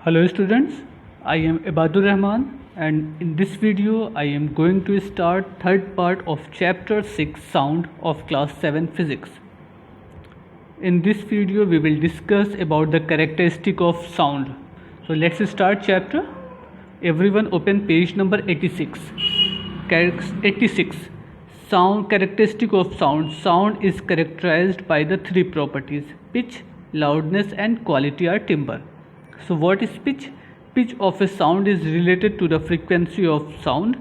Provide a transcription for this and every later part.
Hello students, I am Ibadur Rahman and in this video I am going to start third part of chapter 6 sound of class 7 physics. In this video we will discuss about the characteristic of sound. So let's start chapter. Everyone open page number 86. 86. Sound characteristic of sound. Sound is characterized by the three properties: pitch, loudness and quality or timbre. So what is pitch? Pitch of a sound is related to the frequency of sound.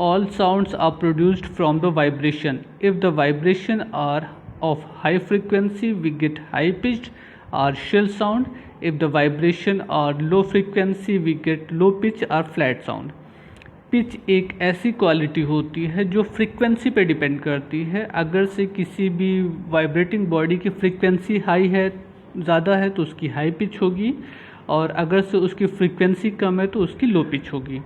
All sounds are produced from the vibration. If the vibration are of high frequency, we get high pitched or shrill sound. If the vibration are low frequency, we get low pitch or flat sound. Pitch एक ऐसी quality होती है जो frequency पे depend करती है. अगर से किसी भी वाइब्रेटिंग बॉडी की फ्रीक्वेंसी हाई है, ज़्यादा है, तो उसकी हाई पिच होगी और अगर से उसकी फ्रीक्वेंसी कम है तो उसकी लो पिच होगी.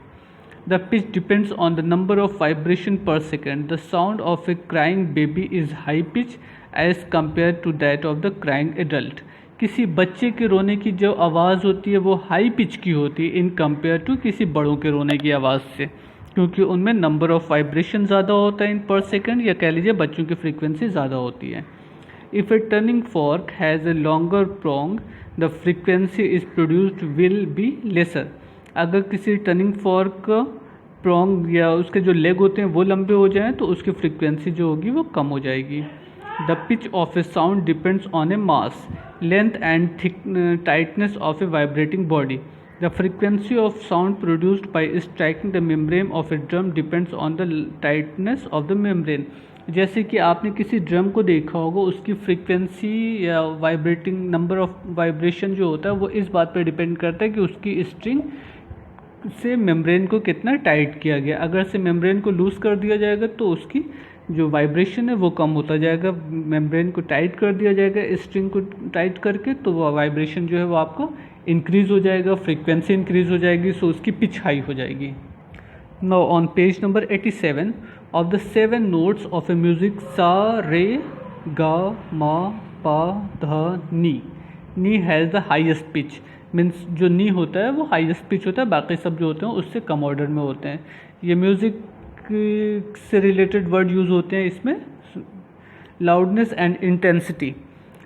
The pitch depends on the number of vibration per second. The sound of a crying baby is high pitch as compare to that of the crying adult. किसी बच्चे के रोने की जो आवाज़ होती है वो हाई पिच की होती है इन कंपेयर टू किसी बड़ों के रोने की आवाज़ से, क्योंकि उनमें नंबर ऑफ वाइब्रेशन ज़्यादा होता है इन पर सेकंड, या कह लीजिए बच्चों की फ्रीक्वेंसी ज़्यादा होती है. If A turning fork has a longer prong the frequency is produced will be lesser. अगर किसी टर्निंग फॉर्क का प्रोंग या उसके जो लेग होते हैं वो लंबे हो जाएँ तो उसकी फ्रीक्वेंसी जो होगी वो कम हो जाएगी. The pitch of a sound depends on a mass, length and tightness of a vibrating body. The frequency of sound produced by striking the membrane of a drum depends on the tightness of the membrane. जैसे कि आपने किसी drum को देखा होगा, उसकी frequency या vibrating number of vibration जो होता है वो इस बात पर डिपेंड करता है कि उसकी स्ट्रिंग से मेम्ब्रेन को कितना टाइट किया गया. अगर से मेम्ब्रेन को लूज़ कर दिया जाएगा तो उसकी जो वाइब्रेशन है वो कम होता जाएगा. मेम्ब्रेन को टाइट कर दिया जाएगा स्ट्रिंग को टाइट करके, तो वो वाइब्रेशन जो है वो आपको इंक्रीज़ हो जाएगा, फ्रीक्वेंसी इंक्रीज़ हो जाएगी, सो उसकी पिच हाई हो जाएगी. Now on page number 87 of the 7 notes of a music सा रे गा मा पा ध नी. नी has the highest pitch. Means जो नी होता है वो हाइएस्ट पिच होता है, बाकी सब जो होते हैं उससे कम ऑर्डर में होते हैं. ये म्यूज़िक से रिलेटेड वर्ड यूज़ होते हैं इसमें. Loudness and intensity.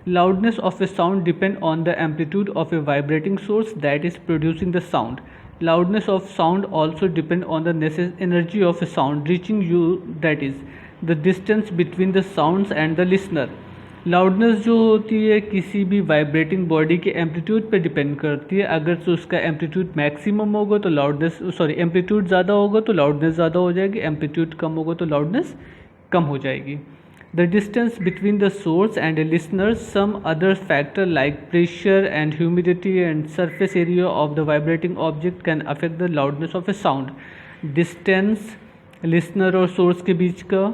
Loudness of a sound depend on the amplitude of a vibrating source that is producing the sound. Loudness of sound also depend on the energy of a sound reaching you, that is the distance between the sounds and the listener. Loudness जो होती है किसी भी vibrating body के amplitude पे depend करती है. अगर तो उसका एम्पलीट्यूड मैक्सिमम होगा तो एम्पलीट्यूड ज़्यादा होगा तो लाउडनेस ज़्यादा हो जाएगी, एम्पलीट्यूड कम होगा तो लाउडनेस कम हो जाएगी. The distance between the source and a listener, some other factor like pressure and humidity and surface area of the vibrating object can affect the loudness of a sound. Distance listener और source के बीच का,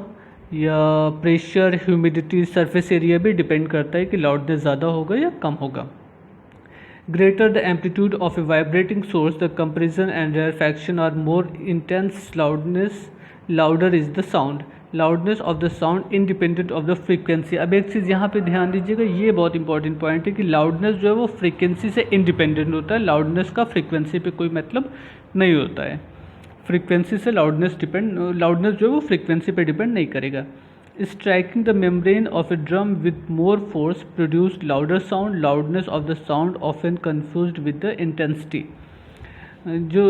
या pressure, humidity, surface area भी depend करता है कि loudness ज़्यादा होगा या कम होगा. Greater the amplitude of a vibrating source the comparison and rarefaction are more intense. Louder is the sound. Loudness of the sound independent of the frequency. अब एक चीज़ यहाँ पे ध्यान दीजिएगा, ये बहुत इंपॉर्टेंट पॉइंट है कि लाउडनेस जो है वो फ्रीक्वेंसी से इंडिपेंडेंट होता है. लाउडनेस का फ्रीक्वेंसी पे कोई मतलब नहीं होता है. फ्रीक्वेंसी से लाउडनेस जो है वो फ्रीक्वेंसी पे डिपेंड नहीं करेगा. Striking the membrane of A drum with more force produce louder sound. Loudness of the sound often confused with the intensity. जो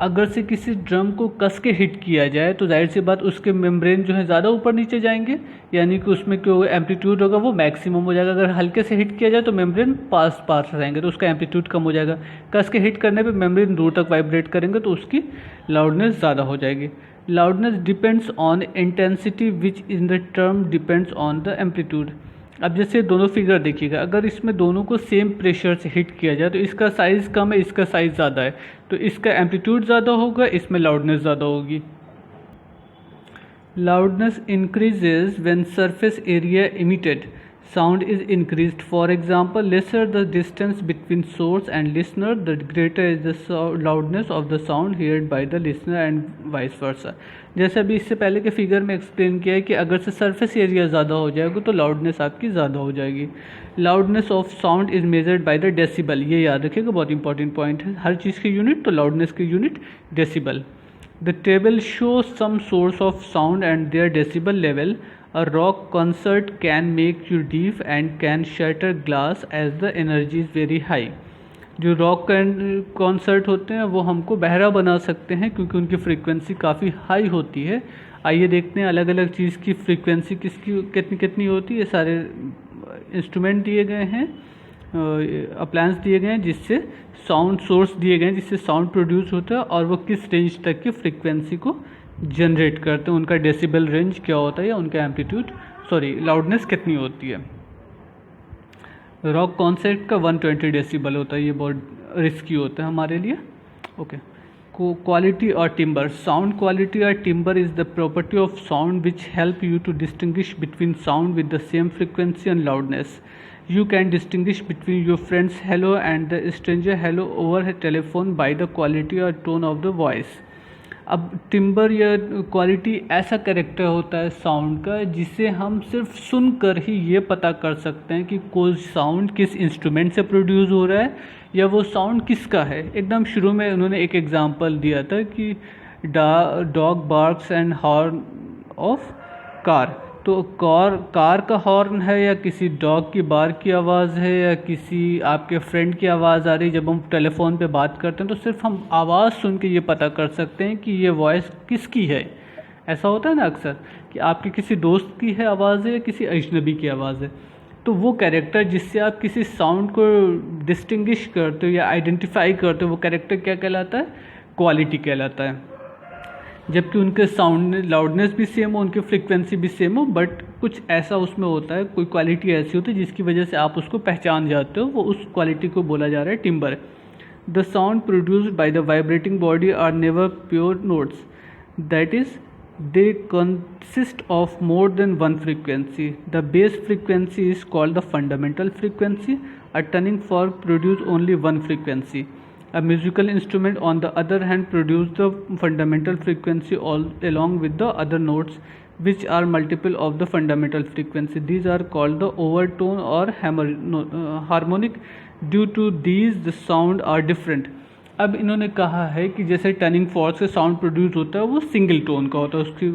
अगर से किसी ड्रम को कस के हिट किया जाए तो जाहिर सी बात उसके मेम्ब्रेन जो है ज़्यादा ऊपर नीचे जाएंगे, यानी कि उसमें जो एम्पलीट्यूड होगा वो मैक्सिमम हो जाएगा. अगर हल्के से हिट किया जाए तो मेम्ब्रेन पास रहेंगे तो उसका एम्पलीट्यूड कम हो जाएगा. कस के हिट करने पे मेम्ब्रेन दूर तक वाइब्रेट करेंगे तो उसकी लाउडनेस ज़्यादा हो जाएगी. Loudness depends on intensity which in the term depends on the amplitude. अब जैसे दोनों फिगर देखिएगा, अगर इसमें दोनों को सेम प्रेशर से हिट किया जाए तो इसका साइज़ कम है, इसका साइज़ ज़्यादा है, तो इसका एम्पलीट्यूड ज़्यादा होगा, इसमें लाउडनेस ज़्यादा होगी. Loudness increases when surface area emitted. sound is increased. For example, lesser the distance between source and listener, the greater is the loudness of the sound heard by the listener and vice versa. जैसे अभी इससे पहले के figure में explain किया है कि अगर से सरफेस एरिया ज़्यादा हो जाएगा तो लाउडनेस आपकी ज़्यादा हो जाएगी. Loudness of sound is measured by the decibel. ये याद रखिएगा, बहुत इंपॉर्टेंट पॉइंट है. हर चीज़ की यूनिट तो लाउडनेस की unit decibel. The table shows some source of sound and their decibel level. A rock concert can make you deaf and can shatter glass as the energy is very high. जो rock concert होते हैं वो हमको बहरा बना सकते हैं क्योंकि उनकी फ्रीक्वेंसी काफ़ी हाई होती है. आइए देखते हैं अलग अलग चीज़ की फ्रीक्वेंसी किसकी कितनी कितनी होती है. ये सारे इंस्ट्रूमेंट दिए गए हैं, अप्लायंस दिए गए हैं जिससे साउंड सोर्स दिए गए हैं जिससे साउंड प्रोड्यूस होता है और वो किस रेंज तक की फ्रीक्वेंसी को जनरेट करते हैं. उनका डेसिबल रेंज क्या होता है या उनका एम्पलीट्यूड लाउडनेस कितनी होती है. रॉक कॉन्सर्ट का 120 डेसिबल होता है. ये बहुत रिस्की होता है हमारे लिए. ओके. क्वालिटी और टिम्बर. साउंड क्वालिटी और timbre is the property of sound which help you to distinguish between sound with the same frequency and loudness. You can distinguish between your friend's hello and the stranger hello over a telephone by the quality or tone of the voice. अब timber या quality ऐसा character होता है sound का जिसे हम सिर्फ सुनकर ही ये पता कर सकते हैं कि कोई साउंड किस इंस्ट्रूमेंट से प्रोड्यूस हो रहा है या वो साउंड किसका है. एकदम शुरू में उन्होंने एक एग्जांपल दिया था कि dog barks and horn of car. तो कार का हॉर्न है या किसी डॉग की बार्क की आवाज़ है या किसी आपके फ्रेंड की आवाज़ आ रही. जब हम टेलीफोन पे बात करते हैं तो सिर्फ हम आवाज़ सुन के ये पता कर सकते हैं कि ये वॉइस किसकी है. ऐसा होता है ना अक्सर कि आपके किसी दोस्त की है आवाज़ है या किसी अजनबी की आवाज़ है. तो वो कैरेक्टर जिससे आप किसी साउंड को डिस्टिंग्विश करते हो या आइडेंटिफाई करते हो वो कैरेक्टर क्या कहलाता है? क्वालिटी कहलाता है. जबकि उनके साउंड लाउडनेस भी सेम हो, उनकी फ्रीक्वेंसी भी सेम हो, बट कुछ ऐसा उसमें होता है, कोई क्वालिटी ऐसी होती है जिसकी वजह से आप उसको पहचान जाते हो. वो उस क्वालिटी को बोला जा रहा है timbre. The sound produced by the vibrating body are never pure notes. That is they consist of more than one frequency. The base frequency is called the fundamental frequency. A turning fork produce only one frequency. A musical instrument, on the other hand, produces the fundamental frequency along with the other notes, which are multiple of the fundamental frequency. These are called the overtone or harmonic. Due to these, the sound are different. अब इन्होंने कहा है कि जैसे turning fork से sound produce होता है वो सिंगल टोन का होता है, उसकी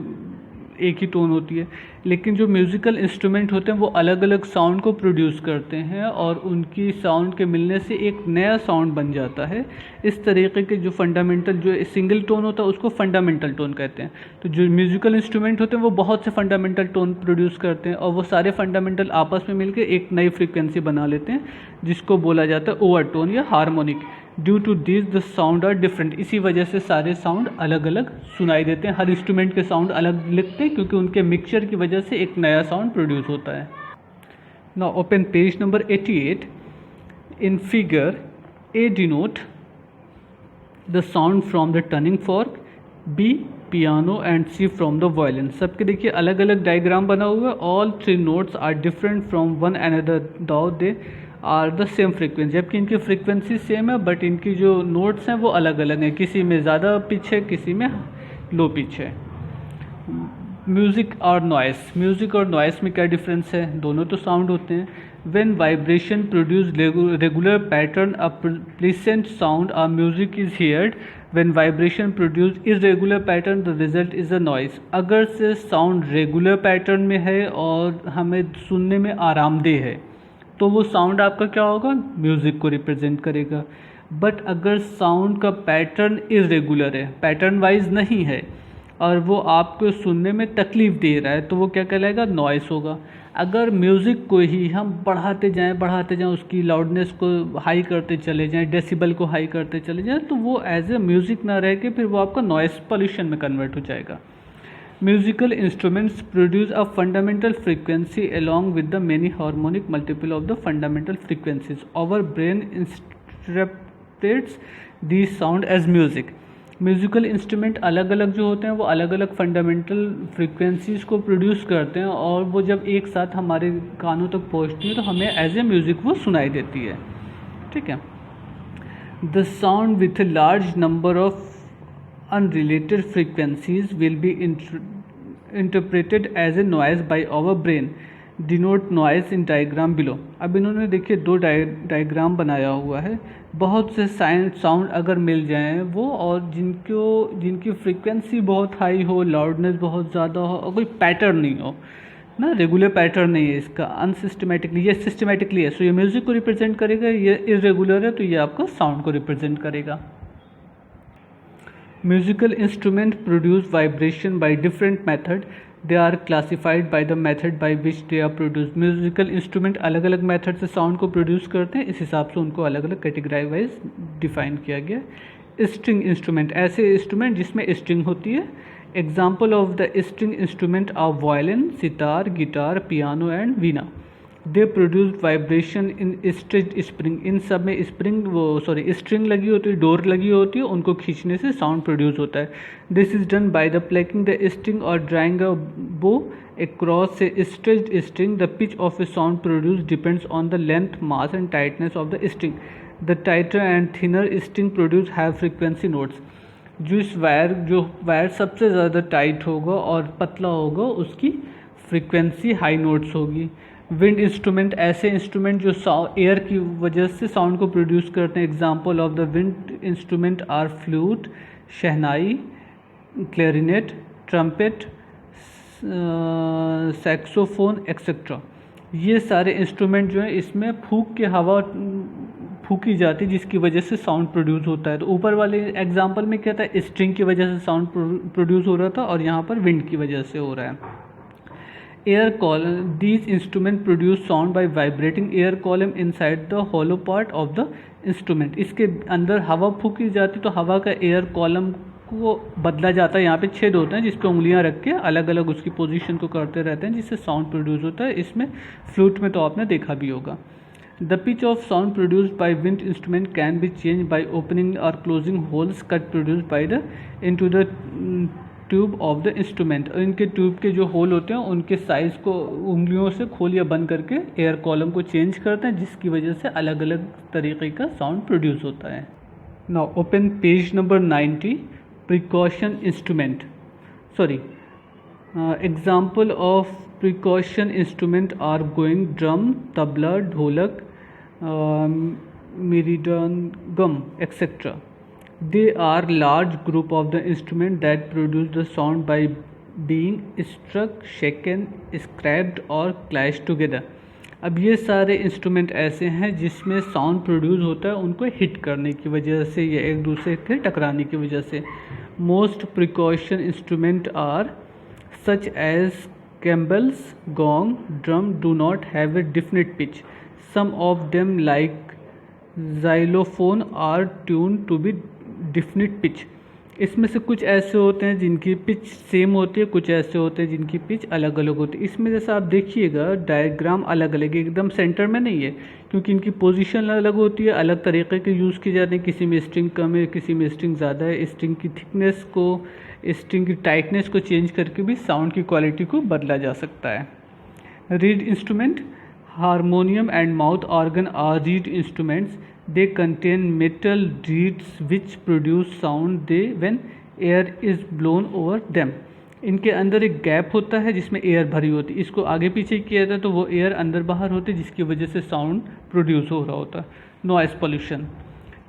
एक ही टोन होती है. लेकिन जो म्यूज़िकल इंस्ट्रूमेंट होते हैं वो अलग अलग साउंड को प्रोड्यूस करते हैं और उनकी साउंड के मिलने से एक नया साउंड बन जाता है. इस तरीके के जो फंडामेंटल जो सिंगल टोन होता है उसको फंडामेंटल टोन कहते हैं. तो जो म्यूज़िकल इंस्ट्रूमेंट होते हैं वो बहुत से फंडामेंटल टोन प्रोड्यूस करते हैं और वो सारे फंडामेंटल आपस में मिलकर एक नई फ्रीक्वेंसी बना लेते हैं जिसको बोला जाता है ओवरटोन या harmonic. Due to this the sound are different. इसी वजह से सारे साउंड अलग अलग सुनाई देते हैं. हर इंस्ट्रूमेंट के साउंड अलग लिखते हैं क्योंकि उनके मिक्सचर की वजह से एक नया साउंड प्रोड्यूस होता है. Now open page number 88. In figure A denote the sound from the turning fork, B piano and C from the violin. सबके देखिए अलग अलग डायग्राम बना हुआ है. All three notes are different from one another though they are the same frequency. जबकि इनकी frequency same है बट इनकी जो नोट्स हैं वो अलग अलग हैं. किसी में ज़्यादा पिच है, किसी में लो पिच है. म्यूज़िक और नॉइस. म्यूज़िक और नॉइस में क्या डिफरेंस है? दोनों तो साउंड होते हैं. When vibration produce regular pattern a pleasant sound और music is heard. When vibration produce irregular pattern the result is a noise. अगर से साउंड रेगुलर पैटर्न में है और हमें सुनने में आरामदेह है तो वो साउंड आपका क्या होगा? म्यूज़िक को रिप्रेजेंट करेगा. बट अगर साउंड का पैटर्न इरेगुलर है, पैटर्न वाइज नहीं है और वो आपको सुनने में तकलीफ़ दे रहा है तो वो क्या कहलाएगा? नॉइस होगा. अगर म्यूज़िक को ही हम बढ़ाते जाएं उसकी लाउडनेस को हाई करते चले जाएं, डेसिबल को हाई करते चले जाएं तो वो एज ए म्यूज़िक ना रह के फिर वो आपका नॉइस पॉल्यूशन में कन्वर्ट हो जाएगा. Musical instruments produce a fundamental frequency along with the many harmonic multiple of the fundamental frequencies. Our brain interprets these sound as music. Musical instrument अलग अलग जो होते हैं वो अलग अलग फंडामेंटल फ्रीक्वेंसीज़ को प्रोड्यूस करते हैं, और वो जब एक साथ हमारे कानों तक पहुंचती है तो हमें एज ए म्यूज़िक वो सुनाई देती है। ठीक है। The sound with a large number of unrelated frequencies will be interpreted as a noise by our brain. Denote noise in diagram below. अब इन्होंने देखिए दो डायग्राम बनाया हुआ है। बहुत से साउंड अगर मिल जाएं वो, और जिनकी फ्रीक्वेंसी बहुत हाई हो, लाउडनेस बहुत ज़्यादा हो, और कोई पैटर्न नहीं हो ना, रेगुलर पैटर्न नहीं है इसका, अनसिस्टमेटिकली, ये सिस्टमेटिकली है, सो ये म्यूज़िक को रिप्रेजेंट करेगा। ये इरेगुलर है तो ये आपका साउंड को रिप्रेजेंट करेगा। Musical instruments produce vibration by different method. They are classified by the method by which they are produced. Musical instrument अलग अलग मेथड से साउंड को प्रोड्यूस करते हैं, इस हिसाब से उनको अलग अलग कैटेगरी वाइज डिफाइन किया गया। स्ट्रिंग इंस्ट्रूमेंट, ऐसे इंस्ट्रूमेंट जिसमें स्ट्रिंग होती है। Example of the string instrument are violin, sitar, guitar, piano and veena. They produce vibration in stretched spring. इन सब में स्ट्रिंग लगी होती है, डोर लगी होती है, उनको खींचने से साउंड प्रोड्यूस होता है। This is done by the plucking the string और ड्राइंग अ बो across a stretched string. The pitch of a sound produced depends on the length, mass and tightness of the string. The tighter and thinner string produced high frequency notes. जो wire सबसे ज़्यादा tight होगा और पतला होगा उसकी frequency high notes होगी। Wind instrument, ऐसे इंस्ट्रूमेंट जो एयर की वजह से साउंड को प्रोड्यूस करते हैं। Example of the wind instrument are flute, shehnai, clarinet, trumpet, saxophone etcetera. ये सारे इंस्ट्रूमेंट जो है इसमें फूंक के हवा फूकी जाती है जिसकी वजह से साउंड प्रोड्यूस होता है। तो ऊपर वाले एग्जाम्पल में क्या था, स्ट्रिंग की वजह से साउंड प्रोड्यूस हो रहा था, और यहाँ पर विंड की वजह से हो रहा है। Air column, these instrument produce sound by vibrating air column inside the hollow part of the instrument. इसके अंदर हवा फूकी जाती तो हवा का एयर कॉलम को बदला जाता है। यहाँ पे छेद होते हैं जिस पे उंगलियाँ रख के अलग अलग उसकी पोजीशन को करते रहते हैं जिससे साउंड प्रोड्यूस होता है। इसमें फ्लूट में तो आपने देखा भी होगा। The pitch of sound produced by wind instrument can be changed by opening or closing holes cut produced by the into the tube of the instrument. इनके ट्यूब के जो होल होते हैं उनके साइज़ को उंगलियों से खोल या बंद करके एयर कॉलम को चेंज करते हैं जिसकी वजह से अलग अलग तरीके का साउंड प्रोड्यूस होता है। Now open page number 90, percussion instrument, example of percussion instrument are gong, drum, tabla, dholak, mridangam etcetera. They are large group of the instrument that produce the sound by being struck, shaken, scraped और clashed together. अब ये सारे instrument ऐसे हैं जिसमें sound produce होता है उनको हिट करने की वजह से या एक दूसरे के टकराने की वजह से. Most percussion instrument are such as cymbals, gong, drum do not have a definite pitch. Some of them like xylophone are tuned to be definite pitch. इसमें से कुछ ऐसे होते हैं जिनकी पिच सेम होती है, कुछ ऐसे होते हैं जिनकी पिच अलग अलग होती है. इसमें जैसा आप देखिएगा डायग्राम अलग अलग है, एकदम सेंटर में नहीं है क्योंकि इनकी पोजीशन अलग होती है, अलग तरीके के यूज़ की जाते हैं. किसी में स्ट्रिंग कम है, किसी में स्ट्रिंग ज़्यादा है. स्ट्रिंग की थिकनेस को, स्ट्रिंग की टाइटनेस को चेंज करके भी साउंड की क्वालिटी को बदला जा सकता है. Reed instrument, harmonium and mouth organ are reed instruments. They contain metal reeds which produce sound when air is blown over them. इनके अंदर एक गैप होता है जिसमें एयर भरी होती है. इसको आगे पीछे किया जाता है तो वो एयर अंदर बाहर होती है जिसकी वजह से साउंड प्रोड्यूस हो रहा होता है. Noise pollution,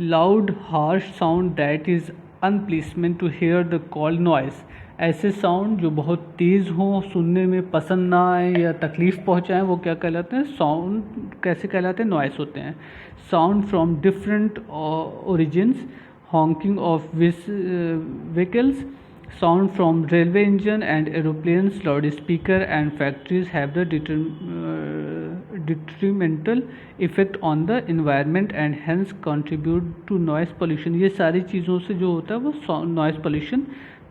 loud harsh sound that is unpleasant to hear the called noise. ऐसे साउंड जो बहुत तेज़ हों, सुनने में पसंद ना आए या तकलीफ़ पहुंचाएं, वो क्या कहलाते हैं? साउंड. कैसे कहलाते हैं? नॉइस होते हैं. Sound from different origins, honking of vehicles, sound from railway engine and aeroplanes, loud speaker and factories have the detrimental effect on the environment and hence contribute to noise pollution. ये सारी चीज़ों से जो होता है वो नॉइस पोल्यूशन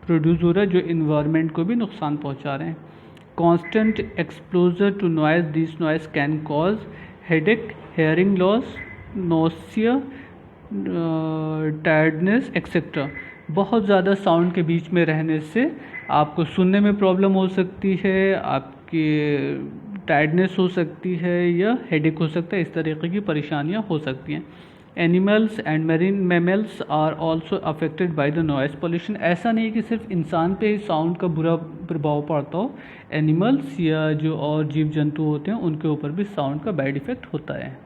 प्रोड्यूस हो रहा है जो इन्वायरमेंट को भी नुकसान पहुंचा रहे हैं. Constant exposure to noise, this noise can cause headache, hearing loss, nausea, tiredness, etc. बहुत ज़्यादा साउंड के बीच में रहने से आपको सुनने में प्रॉब्लम हो सकती है, आपकी टायर्डनेस हो सकती है या हेडेक हो सकता है, इस तरीके की परेशानियां हो सकती हैं। Animals and marine mammals are also affected by the noise pollution. ऐसा नहीं है कि सिर्फ इंसान पे ही साउंड का बुरा प्रभाव पड़ता हो, एनिमल्स या जो और जीव जंतु होते हैं उनके ऊपर भी साउंड का बैड इफेक्ट होता है।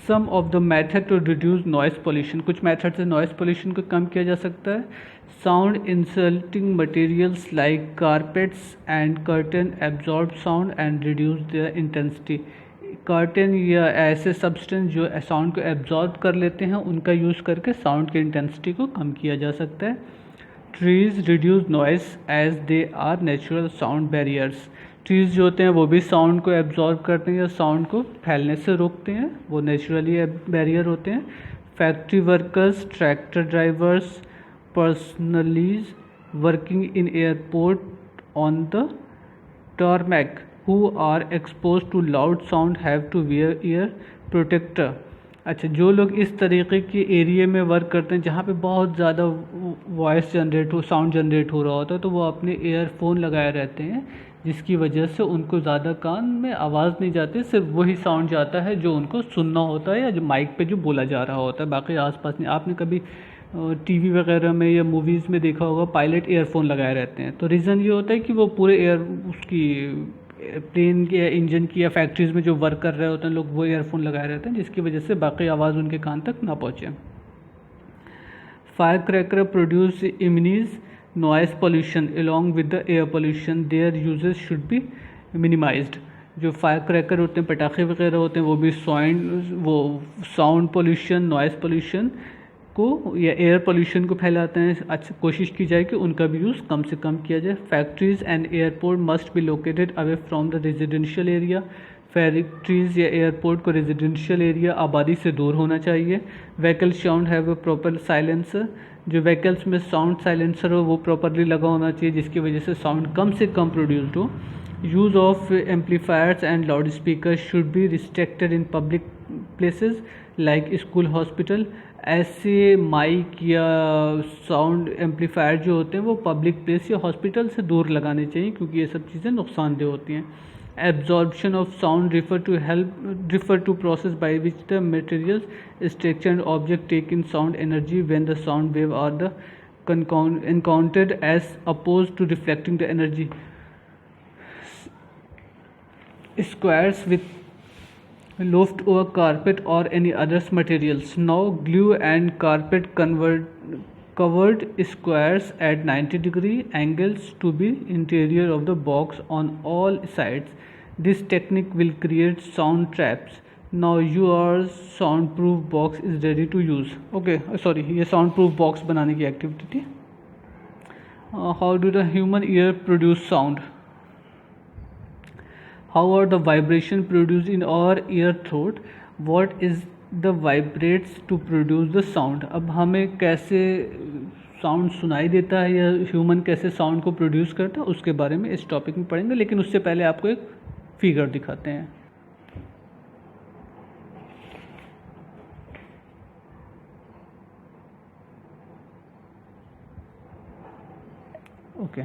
Some of the method to reduce noise pollution, कुछ मेथड से नॉइस पोल्यूशन को कम किया जा सकता है। Sound insulting materials like carpets and curtain absorb sound and reduce their intensity. Curtain या ऐसे सब्सटेंस जो साउंड को एब्जॉर्ब कर लेते हैं उनका यूज़ करके साउंड की इंटेंसिटी को कम किया जा सकता है। Trees reduce noise as they are natural sound barriers. Trees जो होते हैं वो भी साउंड को एब्जॉर्ब करते हैं या साउंड को फैलने से रोकते हैं, वो नेचुरली बैरियर होते हैं। Factory workers, tractor drivers, personnels working in airport on the tarmac who are exposed to loud sound have to wear ear protector। अच्छा, जो लोग इस तरीके के एरिया में वर्क करते हैं जहाँ पे बहुत ज़्यादा वॉइस जनरेट हो, साउंड जनरेट हो रहा होता है, तो वो अपने ईयरफोन लगाए रहते हैं, जिसकी वजह से उनको ज़्यादा कान में आवाज़ नहीं जाती, सिर्फ वही साउंड जाता है जो उनको सुनना होता है या जो माइक पे जो बोला जा रहा होता है, बाकी आसपास नहीं। आपने कभी टीवी वगैरह में या मूवीज़ में देखा होगा पायलट ईयरफोन लगाए रहते हैं, तो रीज़न ये होता है कि वो पूरे उसकी प्लेन के या इंजन की या फैक्ट्रीज़ में जो वर्क कर रहे होते हैं लोग, वो ईयरफोन लगाए रहते हैं, जिसकी वजह से बाकी आवाज़ उनके कान तक ना पहुँचे। Fire cracker produce immense noise pollution along with the air pollution, their uses should be minimized. जो फायर क्रैकर होते हैं, पटाखे वगैरह होते हैं, वो भी साउंड पोल्यूशन, नॉइस पोल्यूशन को या एयर पोल्यूशन को फैलाते हैं। अच्छा, कोशिश की जाए कि उनका भी यूज़ कम से कम किया जाए। Factories and airport must be located away from the residential area. Factories या एयरपोर्ट को रेजिडेंशियल एरिया, आबादी से दूर होना चाहिए। Vehicle sound have a proper silencer, जो व्हीकल्स में साउंड साइलेंसर हो वो प्रॉपरली लगा होना चाहिए, जिसकी वजह से साउंड कम से कम प्रोड्यूस्ड हो। Use of amplifiers and loud speaker should be restricted in public places like school, hospital. ऐसे माइक या साउंड एम्पलीफायर जो होते हैं वो पब्लिक प्लेस या हॉस्पिटल से दूर लगाने चाहिए, क्योंकि ये सब चीज़ें नुकसानदेह होती हैं। Absorption of sound refer to process by which the materials, structure and object take in sound energy when the sound wave are the encountered as opposed to reflecting the energy. Squares with loft or carpet or any other materials. Now glue and carpet covered squares at 90-degree angles to be interior of the box on all sides. This technique will create sound traps. Now your soundproof box is ready to use. Okay, sorry, ये soundproof box बनाने की activity थी। How do the human ear produce sound? How are the vibration produced in our ear throat? What is the vibrates to produce the sound? अब हमें कैसे sound सुनाई देता है या ह्यूमन कैसे साउंड को प्रोड्यूस करता है, उसके बारे में इस टॉपिक में पढ़ेंगे, लेकिन उससे पहले आपको एक फिगर दिखाते हैं। ओके